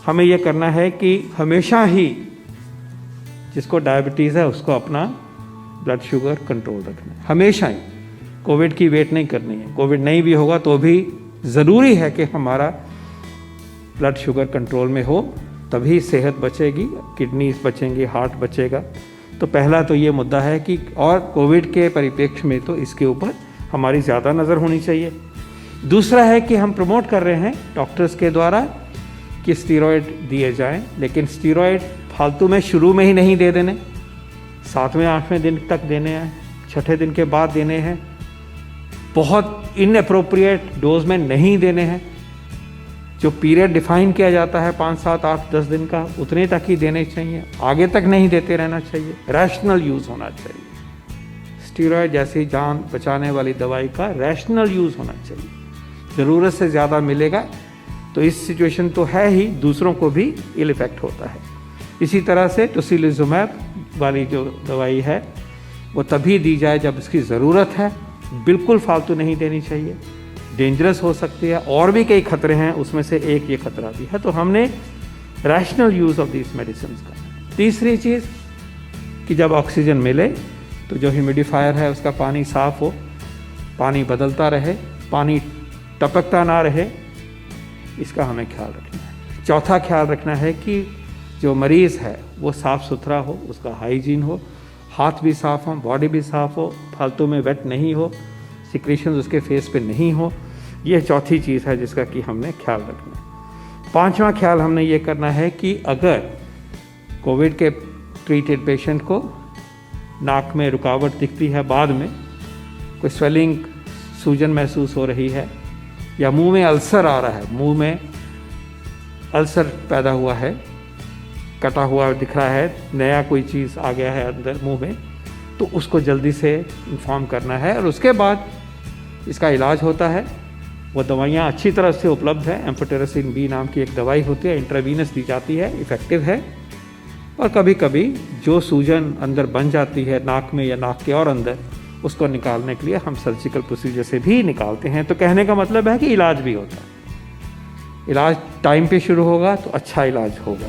हमें ये करना है कि हमेशा ही जिसको डायबिटीज़ है उसको अपना ब्लड शुगर कंट्रोल रखना है, हमेशा ही। कोविड की वेट नहीं करनी है, कोविड नहीं भी होगा तो भी ज़रूरी है कि हमारा ब्लड शुगर कंट्रोल में हो, तभी सेहत बचेगी, किडनीज बचेंगी, हार्ट बचेगा। तो पहला तो ये मुद्दा है कि, और कोविड के परिप्रेक्ष्य में तो इसके ऊपर हमारी ज़्यादा नज़र होनी चाहिए। दूसरा है कि हम प्रमोट कर रहे हैं डॉक्टर्स के द्वारा कि स्टीरॉयड दिए जाएं, लेकिन स्टीरॉयड फालतू में शुरू में ही नहीं दे देने, 7वें 8वें दिन तक देने हैं, 6ठे दिन के बाद देने हैं, बहुत इनअप्रोप्रिएट डोज में नहीं देने हैं। जो पीरियड डिफाइन किया जाता है 5, 7, 8, 10 दिन का, उतने तक ही देने चाहिए, आगे तक नहीं देते रहना चाहिए। रैशनल यूज़ होना चाहिए। स्टीरॉयड जैसी जान बचाने वाली दवाई का रैशनल यूज़ होना चाहिए। ज़रूरत से ज़्यादा मिलेगा तो इस सिचुएशन तो है ही, दूसरों को भी इल इफेक्ट होता है। इसी तरह से टोसिलिजुमैब वाली जो दवाई है वो तभी दी जाए जब इसकी ज़रूरत है, बिल्कुल फालतू नहीं देनी चाहिए, डेंजरस हो सकती है। और भी कई खतरे हैं, उसमें से एक ये खतरा भी है। तो हमने rational use of this medicine का। तीसरी चीज़ कि जब ऑक्सीजन मिले तो जो ह्यूमिडिफायर है उसका पानी साफ़ हो, पानी बदलता रहे, पानी टपकता ना रहे, इसका हमें ख्याल रखना है। चौथा ख्याल रखना है कि जो मरीज़ है वो साफ़ सुथरा हो, उसका हाइजीन हो, हाथ भी साफ़ हो, बॉडी भी साफ़ हो, फालतू में वेट नहीं हो, सिक्रेशंस उसके फेस पे नहीं हो। यह चौथी चीज़ है जिसका कि हमने ख्याल रखना है। पांचवा ख्याल हमने ये करना है कि अगर कोविड के ट्रीटेड पेशेंट को नाक में रुकावट दिखती है, बाद में कोई स्वेलिंग, सूजन महसूस हो रही है, या मुंह में अल्सर आ रहा है, मुंह में अल्सर पैदा हुआ है, कटा हुआ दिख रहा है, नया कोई चीज़ आ गया है अंदर मुंह में, तो उसको जल्दी से इन्फॉर्म करना है। और उसके बाद इसका इलाज होता है। वो दवाइयाँ अच्छी तरह से उपलब्ध है। एम्फोटेरेसिन बी नाम की एक दवाई होती है, इंट्रावीनस दी जाती है, इफ़ेक्टिव है। और कभी कभी जो सूजन अंदर बन जाती है नाक में या नाक के और अंदर, उसको निकालने के लिए हम सर्जिकल प्रोसीजर से भी निकालते हैं। तो कहने का मतलब है कि इलाज भी होता है। इलाज टाइम पे शुरू होगा तो अच्छा इलाज होगा।